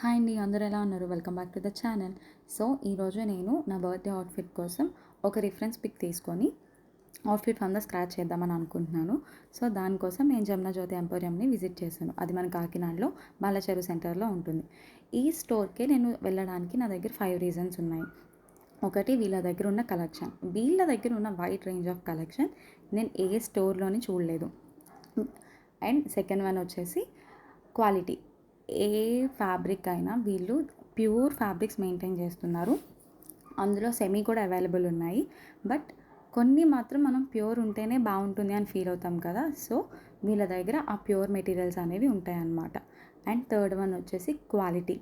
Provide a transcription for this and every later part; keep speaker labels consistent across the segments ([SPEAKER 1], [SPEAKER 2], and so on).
[SPEAKER 1] Hi అండి, అందరూ ఎలా ఉన్నారు? Welcome back to the channel. So ఈరోజు నేను నా బర్త్డే అవుట్ఫిట్ కోసం ఒక రిఫరెన్స్ పిక్ తీసుకొని అవుట్ఫిట్ ఫ్రమ్ ద స్క్రాచ్ చేద్దామని అనుకుంటున్నాను. సో దానికోసం నేను జమున జ్యోతి ఎంపోరియంని విజిట్ చేశాను. అది మన కాకినాడలో బాలచెరు సెంటర్లో ఉంటుంది. ఈ స్టోర్కి నేను వెళ్ళడానికి నా దగ్గర 5 రీజన్స్ ఉన్నాయి. ఒకటి, వీళ్ళ దగ్గర ఉన్న కలెక్షన్. వీళ్ళ దగ్గర ఉన్న వైడ్ రేంజ్ ఆఫ్ కలెక్షన్ నేను ఏ స్టోర్లోని చూడలేదు. అండ్ సెకండ్ వన్ వచ్చేసి క్వాలిటీ. ఏ ఫ్యాబ్రిక్ అయినా వీళ్ళు ప్యూర్ ఫ్యాబ్రిక్స్ మెయింటైన్ చేస్తున్నారు. అందులో సెమీ కూడా అవైలబుల్ ఉన్నాయి. బట్ కొన్ని మాత్రం మనం ప్యూర్ ఉంటేనే బాగుంటుంది అని ఫీల్ అవుతాం కదా. సో వీళ్ళ దగ్గర ఆ ప్యూర్ మెటీరియల్స్ అనేవి ఉంటాయన్నమాట. అండ్ థర్డ్ వన్ వచ్చేసి quality.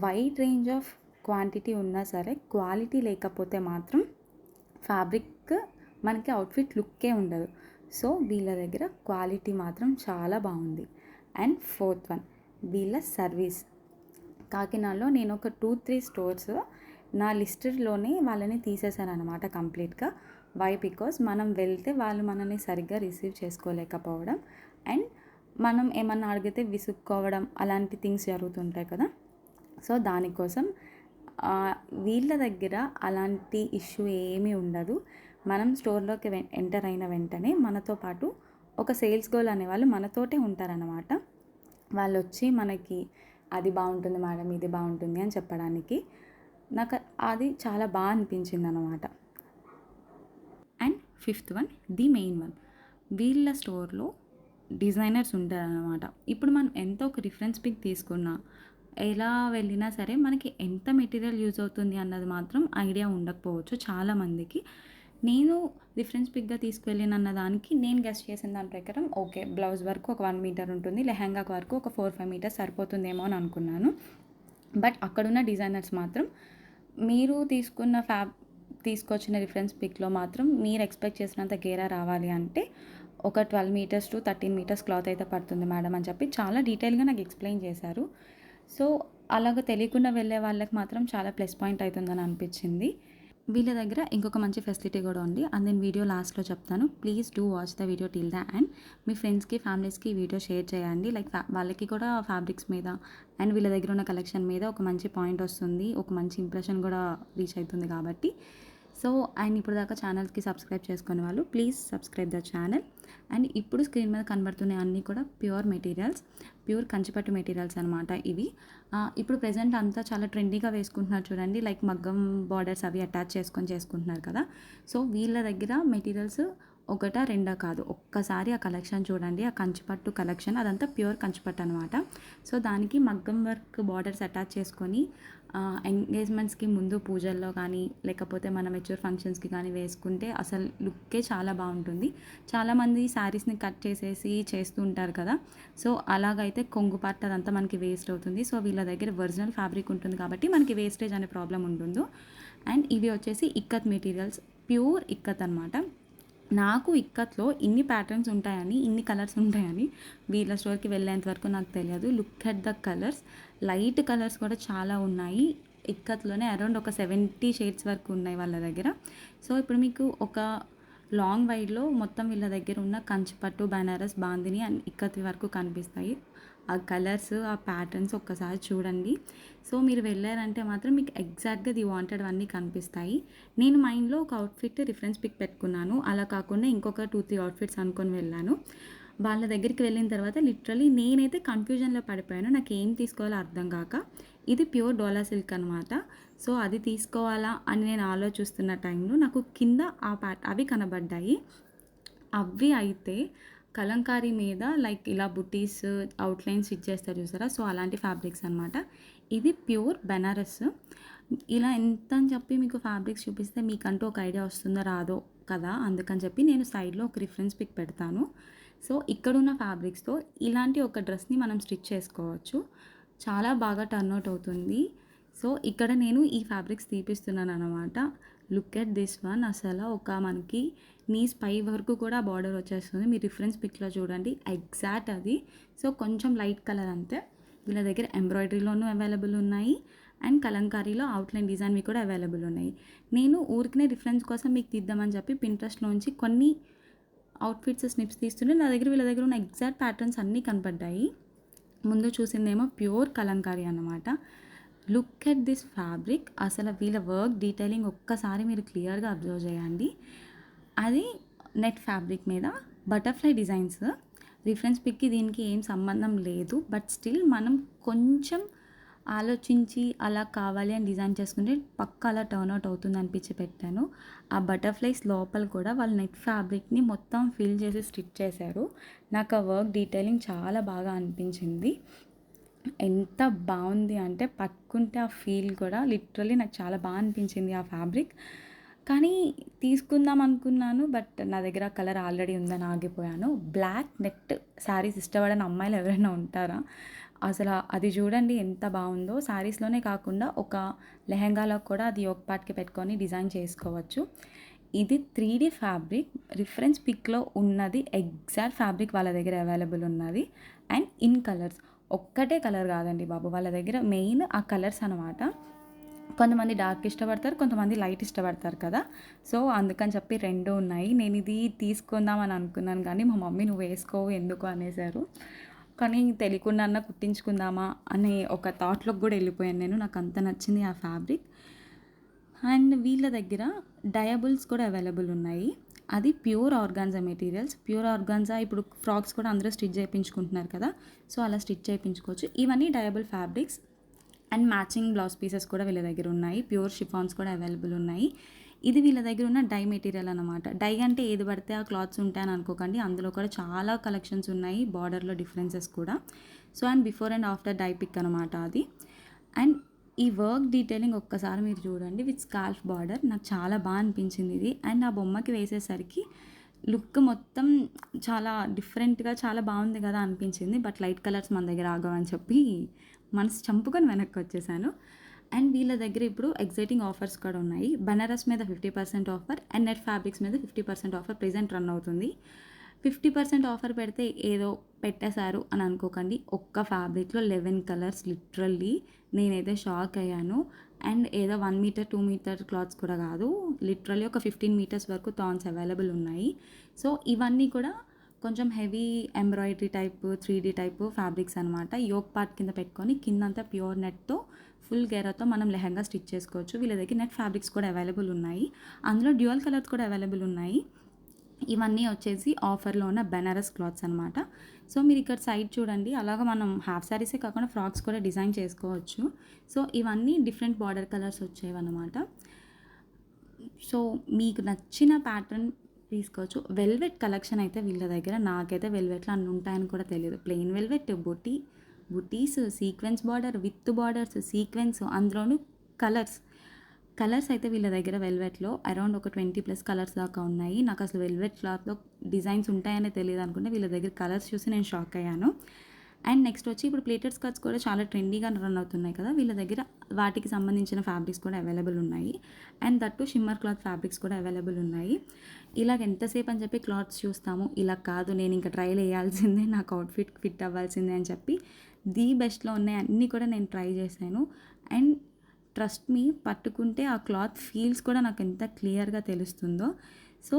[SPEAKER 1] Wide range of quantity ఉన్నా సరే క్వాలిటీ లేకపోతే మాత్రం ఫ్యాబ్రిక్ మనకి అవుట్ఫిట్ లుక్కే ఉండదు. సో వీళ్ళ దగ్గర క్వాలిటీ మాత్రం చాలా బాగుంది. అండ్ ఫోర్త్ వన్, వీళ్ళ సర్వీస్. కాకినాడలో నేను ఒక 2-3 స్టోర్స్ నా లిస్టులోనే వాళ్ళని తీసేశాను అనమాట కంప్లీట్గా. వై? బికాస్ మనం వెళ్తే వాళ్ళు మనల్ని సరిగ్గా రిసీవ్ చేసుకోలేకపోవడం అండ్ మనం ఏమన్నా అడిగితే విసుక్కోవడం అలాంటి థింగ్స్ జరుగుతుంటాయి కదా. సో దానికోసం వీళ్ళ దగ్గర అలాంటి ఇష్యూ ఏమీ ఉండదు. మనం స్టోర్లోకి ఎంటర్ అయిన వెంటనే మనతో పాటు ఒక సేల్స్ గర్ల్ అనేవాళ్ళు మనతోటే ఉంటారన్నమాట. వాళ్ళు వచ్చి మనకి అది బాగుంటుంది మేడం, ఇది బాగుంటుంది అని చెప్పడానికి నాకు అది చాలా బాగా అనిపించింది అనమాట. And fifth one, the main one, వీళ్ళ స్టోర్లో డిజైనర్స్ ఉంటారనమాట. ఇప్పుడు మనం ఎంత ఒక రిఫరెన్స్ పిక్ తీసుకున్నా ఎలా వెళ్ళినా సరే మనకి ఎంత మెటీరియల్ యూజ్ అవుతుంది అన్నది మాత్రం ఐడియా ఉండకపోవచ్చు చాలామందికి. నేను రిఫరెన్స్ పిక్గా తీసుకువెళ్ళినన్న దానికి నేను గెస్ట్ చేసిన దాని ప్రకారం ఓకే, బ్లౌజ్ వరకు ఒక 1 మీటర్ ఉంటుంది, లెహంగా వరకు ఒక 4-5 మీటర్స్ సరిపోతుందేమో అని అనుకున్నాను. బట్ అక్కడున్న డిజైనర్స్ మాత్రం మీరు తీసుకొచ్చిన రిఫరెన్స్ పిక్లో మాత్రం మీరు ఎక్స్పెక్ట్ చేసినంత గేరా రావాలి అంటే ఒక 12 మీటర్స్ టు 13 మీటర్స్ క్లాత్ అయితే పడుతుంది మేడం అని చెప్పి చాలా డీటెయిల్గా నాకు ఎక్స్ప్లెయిన్ చేశారు. సో అలాగ తెలియకుండా వెళ్ళే వాళ్ళకి మాత్రం చాలా ప్లస్ పాయింట్ అవుతుందని అనిపించింది. వీళ్ళ దగ్గర ఇంకొక మంచి ఫెసిలిటీ కూడా ఉంది. అది నేను వీడియో లాస్ట్లో చెప్తాను. Please do watch the video till the end. మీ ఫ్రెండ్స్కి, ఫ్యామిలీస్కి ఈ వీడియో షేర్ చేయండి. లైక్ వాళ్ళకి కూడా ఫ్యాబ్రిక్స్ మీద అండ్ వీళ్ళ దగ్గర ఉన్న కలెక్షన్ మీద ఒక మంచి పాయింట్ వస్తుంది, ఒక మంచి ఇంప్రెషన్ కూడా రీచ్ అవుతుంది కాబట్టి. సో అండ్ ఇప్పుడు దాకా ఛానల్కి సబ్స్క్రైబ్ చేసుకునే వాళ్ళు please subscribe the channel. And ఇప్పుడు స్క్రీన్ మీద కనబడుతున్నాయి అన్నీ కూడా ప్యూర్ మెటీరియల్స్, ప్యూర్ కంచిపట్టు మెటీరియల్స్ అనమాట ఇవి. ఇప్పుడు ప్రెజెంట్ అంతా చాలా ట్రెండీగా వేసుకుంటున్నారు చూడండి, లైక్ మగ్గం బార్డర్స్ అవి అటాచ్ చేసుకుంటున్నారు కదా. సో వీళ్ళ దగ్గర మెటీరియల్స్ ఒకటా రెండా కాదు, ఒక్కసారి ఆ కలెక్షన్ చూడండి. ఆ కంచిపట్టు కలెక్షన్ అదంతా ప్యూర్ కంచిపట్టు అనమాట. సో దానికి మగ్గం వర్క్ బార్డర్స్ అటాచ్ చేసుకొని ఎంగేజ్మెంట్స్కి ముందు పూజల్లో కానీ లేకపోతే మన మెచ్యూర్ ఫంక్షన్స్కి కానీ వేసుకుంటే అసలు లుక్కే చాలా బాగుంటుంది. చాలామంది శారీస్ని కట్ చేసేసి చేస్తూ ఉంటారు కదా. సో అలాగైతే కొంగు పార్ట్ అదంతా మనకి వేస్ట్ అవుతుంది. సో వీళ్ళ దగ్గర ఒరిజినల్ ఫ్యాబ్రిక్ ఉంటుంది కాబట్టి మనకి వేస్టేజ్ అనే ప్రాబ్లం ఉండదు. అండ్ ఇవి వచ్చేసి ఇక్కత్ మెటీరియల్స్, ప్యూర్ ఇక్కత్ అనమాట. నాకు ఇక్కత్లో ఇన్ని ప్యాటర్న్స్ ఉంటాయని, ఇన్ని కలర్స్ ఉంటాయని వీళ్ళ స్టోర్కి వెళ్ళేంత వరకు నాకు తెలియదు. Look at the colours, light colours కూడా చాలా ఉన్నాయి. ఇక్కత్లోనే అరౌండ్ ఒక 70 షేడ్స్ వరకు ఉన్నాయి వాళ్ళ దగ్గర. సో ఇప్పుడు మీకు ఒక లాంగ్ వైడ్లో మొత్తం వీళ్ళ దగ్గర ఉన్న కంచిపట్టు, బనారస్, బాందిని అండ్ ఇక్కత్ వరకు కనిపిస్తాయి. ఆ కలర్స్, ఆ ప్యాటర్న్స్ ఒక్కసారి చూడండి. సో మీరు వెళ్ళారంటే మాత్రం మీకు ఎగ్జాక్ట్గా ది వాంటెడ్ అన్నీ కనిపిస్తాయి. నేను మైండ్లో ఒక అవుట్ఫిట్ రిఫరెన్స్ పిక్ పెట్టుకున్నాను, అలా కాకుండా ఇంకొక 2-3 అవుట్ఫిట్స్ అనుకొని వెళ్ళాను. వాళ్ళ దగ్గరికి వెళ్ళిన తర్వాత లిటరలీ నేనైతే కన్ఫ్యూజన్లో పడిపోయాను. నాకు ఏం తీసుకోవాలో అర్థం కాక. ఇది ప్యూర్ డోలా సిల్క్ అనమాట. సో అది తీసుకోవాలా అని నేను ఆలోచిస్తున్న టైంలో నాకు కింద అవి కనబడ్డాయి. అవి అయితే కలంకారీ మీద లైక్ ఇలా బుటీస్ అవుట్లైన్స్ ఇచ్చేస్తారు చూసారా, సో అలాంటి ఫ్యాబ్రిక్స్ అనమాట. ఇది ప్యూర్ బెనారస్. ఇలా ఎంత అని చెప్పి మీకు ఫ్యాబ్రిక్స్ చూపిస్తే మీకంటూ ఒక ఐడియా వస్తుందో రాదో కదా, అందుకని చెప్పి నేను సైడ్లో ఒక రిఫరెన్స్ పిక్ పెడతాను. సో ఇక్కడున్న ఫ్యాబ్రిక్స్తో ఇలాంటి ఒక డ్రెస్ని మనం స్టిచ్ చేసుకోవచ్చు, చాలా బాగా టర్న్అవుట్ అవుతుంది. సో ఇక్కడ నేను ఈ ఫ్యాబ్రిక్స్ తీపిస్తున్నాను అనమాట. లుక్ ఎట్ దిస్ వన్, అసలు ఒక మనకి నీస్ పై వరకు కూడా బార్డర్ వచ్చేస్తుంది. మీరు రిఫరెన్స్ పిక్లో చూడండి ఎగ్జాక్ట్ అది. సో కొంచెం లైట్ కలర్ అంతే. వీళ్ళ దగ్గర ఎంబ్రాయిడరీలోనూ అవైలబుల్ ఉన్నాయి అండ్ కలంకారీలో అవుట్లైన్ డిజైన్వి కూడా అవైలబుల్ ఉన్నాయి. నేను ఊరికనే రిఫరెన్స్ కోసం మీకు తీద్దామని చెప్పి పింట్రెస్ట్లోంచి కొన్ని అవుట్ఫిట్స్ స్నిప్స్ తీస్తుంటే నా దగ్గర వీళ్ళ దగ్గర ఉన్న ఎగ్జాక్ట్ ప్యాటర్న్స్ అన్నీ కనపడ్డాయి. ముందు చూసిందేమో ప్యూర్ కలంకారీ అన్నమాట. Look at this fabric. అసలు వీళ్ళ వర్క్ డీటెయిలింగ్ ఒక్కసారి మీరు క్లియర్గా అబ్జర్వ్ చేయండి. అది నెట్ ఫ్యాబ్రిక్ మీద బటర్ఫ్లై డిజైన్స్. రిఫరెన్స్ పిక్కి దీనికి ఏం సంబంధం లేదు, బట్ స్టిల్ మనం కొంచెం ఆలోచించి అలా కావాలి అని డిజైన్ చేసుకుంటే పక్కా అలా టర్న్అవుట్ అవుతుంది అనిపించి పెట్టాను. ఆ బటర్ఫ్లైస్ లోపల కూడా వాళ్ళు నెట్ ఫ్యాబ్రిక్ని మొత్తం ఫిల్ చేసి స్టిచ్ చేశారు. నాకు ఆ వర్క్ డీటెయిలింగ్ చాలా బాగా అనిపించింది. ఎంత బాగుంది అంటే పట్టుకుంటే ఆ ఫీల్ కూడా లిటరల్లీ నాకు చాలా బాగా అనిపించింది ఆ ఫ్యాబ్రిక్. కానీ తీసుకుందాం అనుకున్నాను, బట్ నా దగ్గర కలర్ ఆల్రెడీ ఉందని ఆగిపోయాను. బ్లాక్ నెట్ శారీస్ ఇష్టపడని అమ్మాయిలు ఎవరైనా ఉంటారా? అసలు అది చూడండి ఎంత బాగుందో. శారీస్లోనే కాకుండా ఒక లెహెంగాలో కూడా అది యోక్ పార్ట్కి పెట్టుకొని డిజైన్ చేసుకోవచ్చు. ఇది 3D ఫ్యాబ్రిక్. రిఫరెన్స్ పిక్లో ఉన్నది ఎగ్జాక్ట్ ఫ్యాబ్రిక్ వాళ్ళ దగ్గర అవైలబుల్ ఉన్నది. అండ్ ఇన్ కలర్స్, ఒక్కటే కలర్ కాదండి బాబు, వాళ్ళ దగ్గర మెయిన్ ఆ కలర్స్ అనమాట. కొంతమంది డార్క్ ఇష్టపడతారు, కొంతమంది లైట్ ఇష్టపడతారు కదా. సో అందుకని చెప్పి 2 ఉన్నాయి. నేను ఇది తీసుకుందామని అనుకున్నాను కానీ మా మమ్మీ నువ్వు వేసుకోవు ఎందుకు అనేసారు. కానీ తెలియకుండా అన్న కుట్టించుకుందామా అనే ఒక థాట్లోకి కూడా వెళ్ళిపోయాను నేను. నాకు అంత నచ్చింది ఆ ఫ్యాబ్రిక్. అండ్ వీళ్ళ దగ్గర డయాబుల్స్ కూడా అవైలబుల్ ఉన్నాయి. అది pure organza materials. Pure organza ఇప్పుడు ఫ్రాక్స్ కూడా అందరూ స్టిచ్ చేయించుకుంటున్నారు కదా, సో అలా స్టిచ్ చేయించుకోవచ్చు. ఇవన్నీ డయాబుల్ fabrics. And matching blouse pieces కూడా వీళ్ళ దగ్గర ఉన్నాయి. ప్యూర్ షిఫాన్స్ కూడా అవైలబుల్ ఉన్నాయి. ఇది వీళ్ళ దగ్గర ఉన్న డై మెటీరియల్ అనమాట. డై అంటే ఏది పడితే ఆ క్లాత్స్ ఉంటాయని అనుకోకండి, అందులో కూడా చాలా కలెక్షన్స్ ఉన్నాయి, బార్డర్లో డిఫరెన్సెస్ కూడా. So and before and after dye pic అనమాట అది. అండ్ ఈ వర్క్ డీటెయిలింగ్ ఒక్కసారి మీరు చూడండి విత్ స్కాల్ఫ్ బార్డర్. నాకు చాలా బాగా అనిపించింది ఇది. అండ్ ఆ బొమ్మకి వేసేసరికి లుక్ మొత్తం చాలా డిఫరెంట్గా చాలా బాగుంది కదా అనిపించింది. బట్ లైట్ కలర్స్ మన దగ్గర ఆగవని చెప్పి మనసు చంపుకొని వెనక్కి వచ్చేసాను. అండ్ వీళ్ళ దగ్గర ఇప్పుడు ఎగ్జైటింగ్ ఆఫర్స్ కూడా ఉన్నాయి. బనారస్ మీద 50% ఆఫర్ అండ్ నెట్ ఫ్యాబ్రిక్స్ మీద 50% ఆఫర్ ప్రెజెంట్ రన్ అవుతుంది. 50% ఆఫర్ పెడితే ఏదో పెట్టేశారు అని అనుకోకండి. ఒక్క ఫ్యాబ్రిక్లో 11 కలర్స్. లిటరల్లీ నేనైతే షాక్ అయ్యాను. అండ్ ఏదో 1 మీటర్ 2 మీటర్ క్లాత్స్ కూడా కాదు, లిటరల్లీ ఒక 15 మీటర్స్ వరకు థాన్స్ అవైలబుల్ ఉన్నాయి. సో ఇవన్నీ కూడా కొంచెం heavy embroidery type 3D type fabrics అనమాట. యోక్ పార్ట్ కింద పెట్టుకొని కిందంతా ప్యూర్ నెట్తో ఫుల్ గేరాతో మనం లెహంగా స్టిచ్ చేసుకోవచ్చు. వీళ్ళ దగ్గర నెట్ ఫ్యాబ్రిక్స్ కూడా అవైలబుల్ ఉన్నాయి. అందులో డ్యూయల్ కలర్స్ కూడా అవైలబుల్ ఉన్నాయి. ఇవన్నీ వచ్చేసి ఆఫర్లో ఉన్న బెనారస్ క్లాత్స్ అనమాట. సో మీరు ఇక్కడ సైడ్ చూడండి, అలాగా మనం హాఫ్ శారీసే కాకుండా ఫ్రాక్స్ కూడా డిజైన్ చేసుకోవచ్చు. సో ఇవన్నీ డిఫరెంట్ బార్డర్ కలర్స్ వచ్చేవన్నమాట. సో మీకు నచ్చిన ప్యాటర్న్ తీసుకోవచ్చు. వెల్వెట్ కలెక్షన్ అయితే వీళ్ళ దగ్గర, నాకైతే వెల్వెట్లో అన్నీ ఉంటాయని కూడా తెలియదు. Plain velvet, buttis, sequence border, with borders, sequence, అందులోనూ కలర్స్ అయితే వీళ్ళ దగ్గర వెల్వెట్లో అరౌండ్ ఒక 20+ కలర్స్ దాకా ఉన్నాయి. నాకు అసలు వెల్వెట్ క్లాత్లో డిజైన్స్ ఉంటాయనే తెలియదు అనుకుంటే వీళ్ళ దగ్గర కలర్స్ చూసి నేను షాక్ అయ్యాను. అండ్ నెక్స్ట్ వచ్చి ఇప్పుడు ప్లేటెడ్ స్కర్ట్స్ కూడా చాలా ట్రెండీగా రన్ అవుతున్నాయి కదా, వీళ్ళ దగ్గర వాటికి సంబంధించిన ఫ్యాబ్రిక్స్ కూడా అవైలబుల్ ఉన్నాయి. And that shimmer cloth fabrics కూడా అవైలబుల్ ఉన్నాయి. ఇలాగ ఎంతసేపు అని చెప్పి క్లాత్స్ చూస్తాము, ఇలా కాదు నేను ఇంకా ట్రైల్ వేయాల్సిందే, నాకు అవుట్ఫిట్ ఫిట్ అవ్వాల్సిందే అని చెప్పి ది బెస్ట్లో ఉన్నాయి అన్నీ కూడా నేను ట్రై చేశాను. అండ్ ట్రస్ట్ మీ, పట్టుకుంటే ఆ క్లాత్ ఫీల్స్ కూడా నాకు ఎంత క్లియర్గా తెలుస్తుందో. సో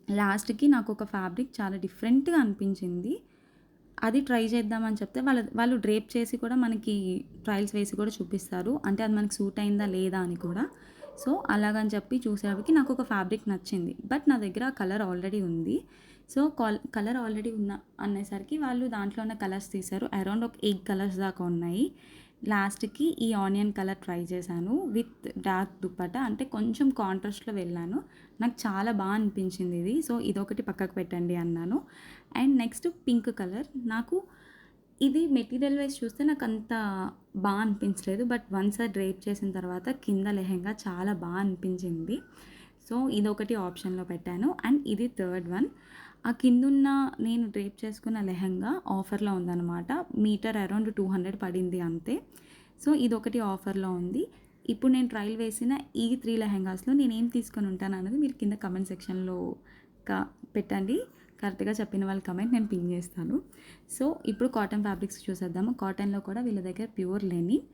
[SPEAKER 1] లాస్ట్కి నాకు ఒక ఫ్యాబ్రిక్ చాలా డిఫరెంట్గా అనిపించింది, అది ట్రై చేద్దామని చెప్తే వాళ్ళు డ్రేప్ చేసి కూడా మనకి ట్రయల్స్ వేసి కూడా చూపిస్తారు, అంటే అది మనకి సూట్ అయిందా లేదా అని కూడా. సో అలాగని చెప్పి చూసేటప్పటికి నాకు ఒక ఫ్యాబ్రిక్ నచ్చింది, బట్ నా దగ్గర ఆ కలర్ ఆల్రెడీ ఉంది. సో కలర్ ఆల్రెడీ ఉన్న అనేసరికి వాళ్ళు దాంట్లో ఉన్న కలర్స్ తీశారు. అరౌండ్ ఒక 8 కలర్స్ దాకా ఉన్నాయి. లాస్ట్కి ఈ ఆనియన్ కలర్ ట్రై చేశాను విత్ డార్క్ దుప్పటా, అంటే కొంచెం కాంట్రాస్ట్లో వెళ్ళాను. నాకు చాలా బాగా అనిపించింది ఇది. సో ఇదొకటి పక్కకు పెట్టండి అన్నాను. And next pink colour. నాకు ఇది మెటీరియల్ వైజ్ చూస్తే నాకు అంత బాగా అనిపించలేదు, బట్ వన్స్ అది డ్రేప్ చేసిన తర్వాత కింద లెహెంగా చాలా బాగా అనిపించింది. సో ఇదొకటి ఆప్షన్లో పెట్టాను. అండ్ ఇది థర్డ్ వన్. ఆ కిందున్న నేను డ్రేప్ చేసుకున్న లెహెంగా ఆఫర్లో ఉందన్నమాట. మీటర్ అరౌండ్ 200 పడింది అంతే. సో ఇదొకటి ఆఫర్లో ఉంది. ఇప్పుడు నేను ట్రయల్ వేసిన ఈ 3 లెహెంగాస్లో నేను ఏం తీసుకొని ఉంటాను అన్నది మీరు కింద కమెంట్ సెక్షన్లో పెట్టండి. కరెక్ట్గా చెప్పిన వాళ్ళ కమెంట్ నేను పిన్ చేస్తాను. సో ఇప్పుడు కాటన్ ఫ్యాబ్రిక్స్ చూసేద్దాము. కాటన్లో కూడా వీళ్ళ దగ్గర pure linen,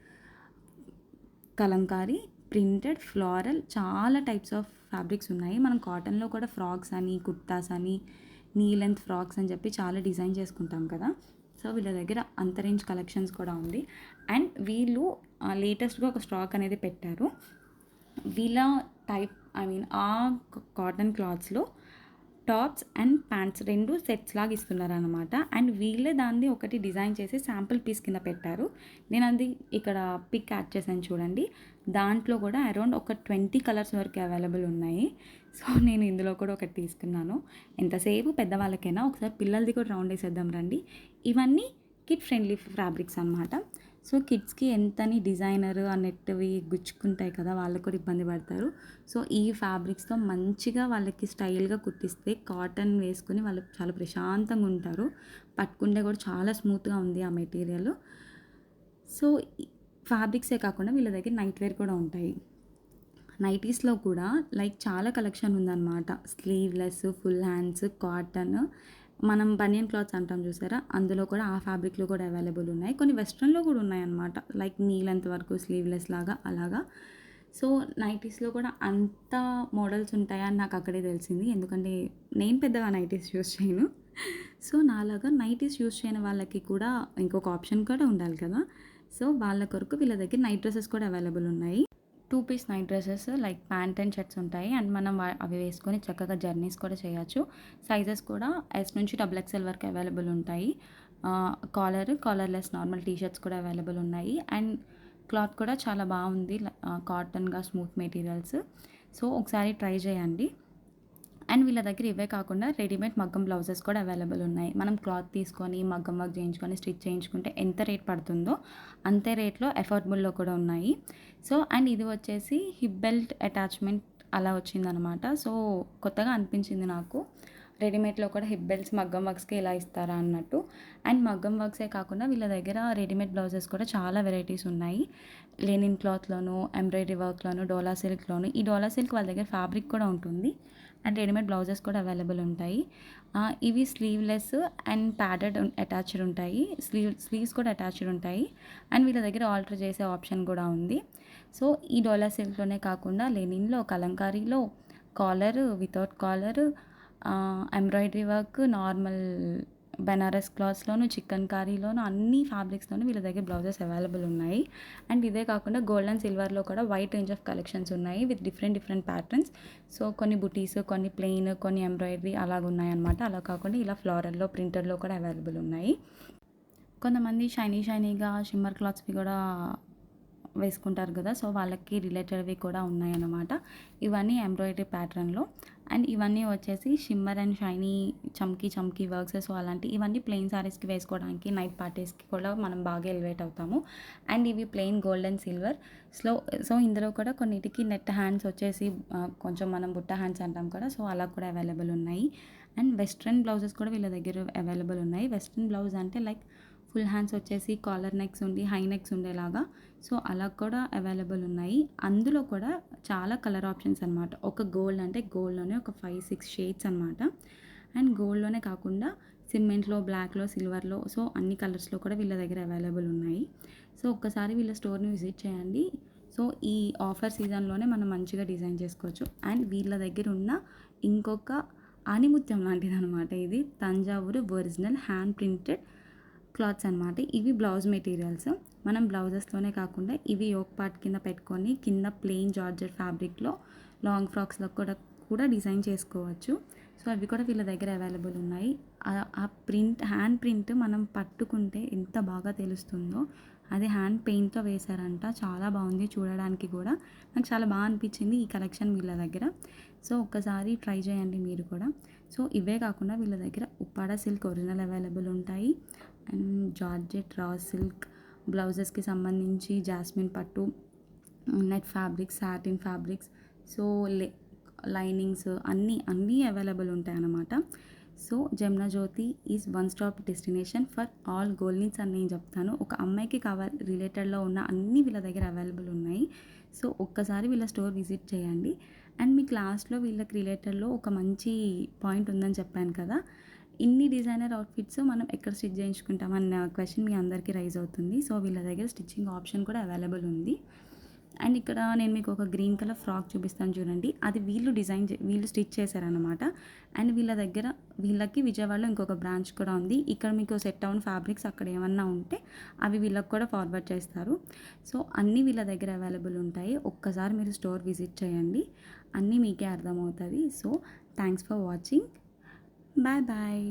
[SPEAKER 1] Kalamkari, printed, floral, చాలా టైప్స్ ఆఫ్ ఫ్యాబ్రిక్స్ ఉన్నాయి. మనం కాటన్లో కూడా ఫ్రాక్స్ అని, కుర్తాస్ అని, నీ లెంత్ ఫ్రాక్స్ అని చెప్పి చాలా డిజైన్ చేసుకుంటాం కదా. సో వీళ్ళ దగ్గర అంత రేంజ్ కలెక్షన్స్ కూడా ఉంది. అండ్ వీళ్ళు లేటెస్ట్గా ఒక స్టాక్ అనేది పెట్టారు. వీళ్ళ టైప్ ఆ కాటన్ క్లాత్స్లో టాప్స్ అండ్ ప్యాంట్స్ 2 సెట్స్ లాగా ఇస్తున్నారనమాట. అండ్ వీళ్ళే దాన్ని ఒకటి డిజైన్ చేసి శాంపుల్ పీస్ కింద పెట్టారు. నేను అది ఇక్కడ పిక్ యాడ్ చేశాను చూడండి. దాంట్లో కూడా అరౌండ్ ఒక 20 కలర్స్ వరకు అవైలబుల్ ఉన్నాయి. సో నేను ఇందులో కూడా ఒకటి తీసుకున్నాను. ఎంతసేపు పెద్దవాళ్ళకైనా ఒకసారి పిల్లలది కూడా రౌండ్ వేసేద్దాం రండి. ఇవన్నీ కిడ్ ఫ్రెండ్లీ ఫ్యాబ్రిక్స్ అనమాట. సో కిడ్స్కి ఎంతని డిజైనర్ ఆ నెట్వి గుచ్చుకుంటాయి కదా, వాళ్ళు కూడా ఇబ్బంది పడతారు. సో ఈ ఫ్యాబ్రిక్స్తో మంచిగా వాళ్ళకి స్టైల్గా కుట్టిస్తే కాటన్ వేసుకుని వాళ్ళు చాలా ప్రశాంతంగా ఉంటారు. పట్టుకుంటే కూడా చాలా స్మూత్గా ఉంది ఆ మెటీరియల్. సో ఫ్యాబ్రిక్సే కాకుండా వీళ్ళ దగ్గర నైట్ వేర్ కూడా ఉంటాయి. నైటీస్లో కూడా లైక్ చాలా కలెక్షన్ ఉందన్నమాట. స్లీవ్లెస్, ఫుల్ హ్యాండ్స్, కాటన్, మనం బనియన్ క్లాత్స్ అంటాం చూసారా, అందులో కూడా ఆ ఫ్యాబ్రిక్లో కూడా అవైలబుల్ ఉన్నాయి. కొన్ని వెస్ట్రన్లో కూడా ఉన్నాయన్నమాట, లైక్ నీ లెంత్ వరకు స్లీవ్లెస్ లాగా అలాగా. సో నైటీస్లో కూడా అంత మోడల్స్ ఉంటాయని నాకు అక్కడే తెలిసింది. ఎందుకంటే నేను పెద్దగా నైటీస్ యూస్ చేయను. సో నాలాగా నైటీస్ యూస్ చేయని వాళ్ళకి కూడా ఇంకొక ఆప్షన్ కూడా ఉండాలి కదా. సో వాళ్ళ కొరకు వీళ్ళ దగ్గర నైట్ డ్రెస్సెస్ కూడా అవైలబుల్ ఉన్నాయి. 2 piece night dresses like pant and shirts ఉంటాయి. అండ్ మనం అవి వేసుకొని చక్కగా జర్నీస్ కూడా చేయొచ్చు. సైజెస్ కూడా ఎస్ నుంచి XXL వరకు అవైలబుల్ ఉంటాయి. కాలర్లెస్ నార్మల్ టీ షర్ట్స్ కూడా అవైలబుల్ ఉన్నాయి. అండ్ క్లాత్ కూడా చాలా బాగుంది, కాటన్గా స్మూత్ మెటీరియల్స్. సో ఒకసారి ట్రై చేయండి. అండ్ వీళ్ళ దగ్గర ఇవే కాకుండా రెడీమేడ్ మగ్గం బ్లౌజెస్ కూడా అవైలబుల్ ఉన్నాయి. మనం క్లాత్ తీసుకొని మగ్గం వర్క్ చేయించుకొని స్టిచ్ చేయించుకుంటే ఎంత రేట్ పడుతుందో అంతే రేట్లో అఫోర్డబుల్లో కూడా ఉన్నాయి. సో అండ్ ఇది వచ్చేసి హిప్ బెల్ట్ అటాచ్మెంట్ అలా వచ్చిందనమాట. సో కొత్తగా అనిపించింది నాకు, రెడీమేడ్లో కూడా హిప్ బెల్ట్స్ మగ్గం వర్క్స్కి ఇలా ఇస్తారా అన్నట్టు. అండ్ మగ్గం వర్క్సే కాకుండా వీళ్ళ దగ్గర రెడీమేడ్ బ్లౌజెస్ కూడా చాలా వెరైటీస్ ఉన్నాయి. లెనిన్ క్లాత్లోను, ఎంబ్రాయిడరీ వర్క్లోను, డోలా సిల్క్లోను. ఈ డోలా సిల్క్ వాళ్ళ దగ్గర ఫ్యాబ్రిక్ కూడా ఉంటుంది. అండ్ రెడీమేడ్ బ్లౌజెస్ కూడా అవైలబుల్ ఉంటాయి. ఇవి స్లీవ్లెస్ అండ్ ప్యాడెడ్ అటాచ్డ్ ఉంటాయి. స్లీవ్స్ కూడా అటాచ్డ్ ఉంటాయి. అండ్ వీళ్ళ దగ్గర ఆల్టర్ చేసే ఆప్షన్ కూడా ఉంది. సో ఈ డోలా సిల్క్లోనే కాకుండా లెనిన్లో, కలంకారీలో, collar, without collar, embroidery work, normal Banaras క్లాత్స్లోను, చికెన్ కారీలోను, అన్ని ఫ్యాబ్రిక్స్లోను వీళ్ళ దగ్గర బ్లౌజెస్ అవైలబుల్ ఉన్నాయి. అండ్ ఇదే కాకుండా గోల్డ్ అండ్ సిల్వర్లో కూడా వైట్ రేంజ్ ఆఫ్ కలెక్షన్స్ ఉన్నాయి విత్ డిఫరెంట్ ప్యాటర్న్స్. సో కొన్ని బుటీస్, కొన్ని ప్లెయిన్, కొన్ని ఎంబ్రాయిడరీ అలాగ ఉన్నాయన్నమాట. అలా కాకుండా ఇలా ఫ్లోరల్లో, ప్రింటర్లో కూడా అవైలబుల్ ఉన్నాయి. కొంతమంది షైనీగా షిమ్మర్ క్లాత్స్వి కూడా వేసుకుంటారు కదా, సో వాళ్ళకి రిలేటెడ్వి కూడా ఉన్నాయన్నమాట. ఇవన్నీ ఎంబ్రాయిడరీ ప్యాటర్న్లో. అండ్ ఇవన్నీ వచ్చేసి షిమ్మర్ అండ్ షైనీ చమ్కీ వర్క్స్. సో అలాంటి ఇవన్నీ ప్లెయిన్ సారీస్కి వేసుకోవడానికి, నైట్ పార్టీస్కి కూడా మనం బాగా ఎలివేట్ అవుతాము. అండ్ ఇవి plain gold and silver. So ఇందులో కూడా కొన్నిటికి నెట్ హ్యాండ్స్ వచ్చేసి కొంచెం మనం బుట్ట హ్యాండ్స్ అంటాం కదా, సో అలా కూడా అవైలబుల్ ఉన్నాయి. అండ్ వెస్ట్రన్ బ్లౌజెస్ కూడా వీళ్ళ దగ్గర అవైలబుల్ ఉన్నాయి. వెస్ట్రన్ బ్లౌజ్ అంటే లైక్ ఫుల్ హ్యాండ్స్ వచ్చేసి కాలర్ నెక్స్ ఉండి హై నెక్స్ ఉండేలాగా, సో అలా కూడా అవైలబుల్ ఉన్నాయి. అందులో కూడా చాలా కలర్ ఆప్షన్స్ అనమాట. ఒక గోల్డ్ అంటే గోల్డ్లోనే ఒక 5-6 షేడ్స్ అనమాట. అండ్ గోల్డ్లోనే కాకుండా సిమెంట్లో, బ్లాక్లో, సిల్వర్లో, సో అన్ని కలర్స్లో కూడా వీళ్ళ దగ్గర అవైలబుల్ ఉన్నాయి. సో ఒక్కసారి వీళ్ళ స్టోర్ని విజిట్ చేయండి. సో ఈ ఆఫర్ సీజన్లోనే మనం మంచిగా డిజైన్ చేసుకోవచ్చు. అండ్ వీళ్ళ దగ్గర ఉన్న ఇంకొక ఆనిముత్యం లాంటిది అనమాట ఇది, Thanjavur original hand printed clothes అనమాట. ఇవి బ్లౌజ్ మెటీరియల్స్. మనం బ్లౌజెస్లోనే కాకుండా ఇవి యోక్ పార్ట్ కింద పెట్టుకొని కింద ప్లెయిన్ జార్జెట్ ఫ్యాబ్రిక్లో లాంగ్ ఫ్రాక్స్లో కూడా డిజైన్ చేసుకోవచ్చు. సో అవి కూడా వీళ్ళ దగ్గర అవైలబుల్ ఉన్నాయి. ఆ హ్యాండ్ ప్రింట్ మనం పట్టుకుంటే ఎంత బాగా తెలుస్తుందో, అది హ్యాండ్ పెయింట్తో వేశారంట. చాలా బాగుంది చూడడానికి కూడా. నాకు చాలా బాగా అనిపించింది ఈ కలెక్షన్ వీళ్ళ దగ్గర. సో ఒక్కసారి ట్రై చేయండి మీరు కూడా. సో ఇవే కాకుండా వీళ్ళ దగ్గర ఉప్పాడ సిల్క్ ఒరిజినల్ అవైలబుల్ ఉంటాయి. అండ్ జార్జెట్, రా సిల్క్, బ్లౌజెస్కి సంబంధించి జాస్మిన్ పట్టు, net fabrics, satin fabrics, so linings అన్నీ అవైలబుల్ ఉంటాయి అన్నమాట. So Jamuna Jyothi is one stop destination for all gold needs అని నేను చెప్తాను. ఒక అమ్మాయికి రిలేటెడ్లో ఉన్న అన్నీ వీళ్ళ దగ్గర అవైలబుల్ ఉన్నాయి. సో ఒక్కసారి వీళ్ళ స్టోర్ విజిట్ చేయండి. అండ్ మీకు లాస్ట్లో వీళ్ళకి రిలేటెడ్లో ఒక మంచి పాయింట్ ఉందని చెప్పాను కదా, ఇన్ని డిజైనర్ అవుట్ఫిట్స్ మనం ఎక్కడ స్టిచ్ చేయించుకుంటామన్న క్వశ్చన్ మీ అందరికీ రైజ్ అవుతుంది. సో వీళ్ళ దగ్గర స్టిచ్చింగ్ ఆప్షన్ కూడా అవైలబుల్ ఉంది. అండ్ ఇక్కడ నేను మీకు ఒక గ్రీన్ కలర్ ఫ్రాక్ చూపిస్తాను చూడండి. అది వీళ్ళు స్టిచ్ చేశారనమాట. అండ్ వీళ్ళకి విజయవాడలో ఇంకొక బ్రాంచ్ కూడా ఉంది. ఇక్కడ మీకు సెట్ అవున్ ఫ్యాబ్రిక్స్ అక్కడ ఏమన్నా ఉంటే అవి వీళ్ళకి కూడా ఫార్వర్డ్ చేస్తారు. సో అన్నీ వీళ్ళ దగ్గర అవైలబుల్ ఉంటాయి. ఒక్కసారి మీరు స్టోర్ విజిట్ చేయండి, అన్నీ మీకే అర్థమవుతుంది. So thanks for watching. Bye bye.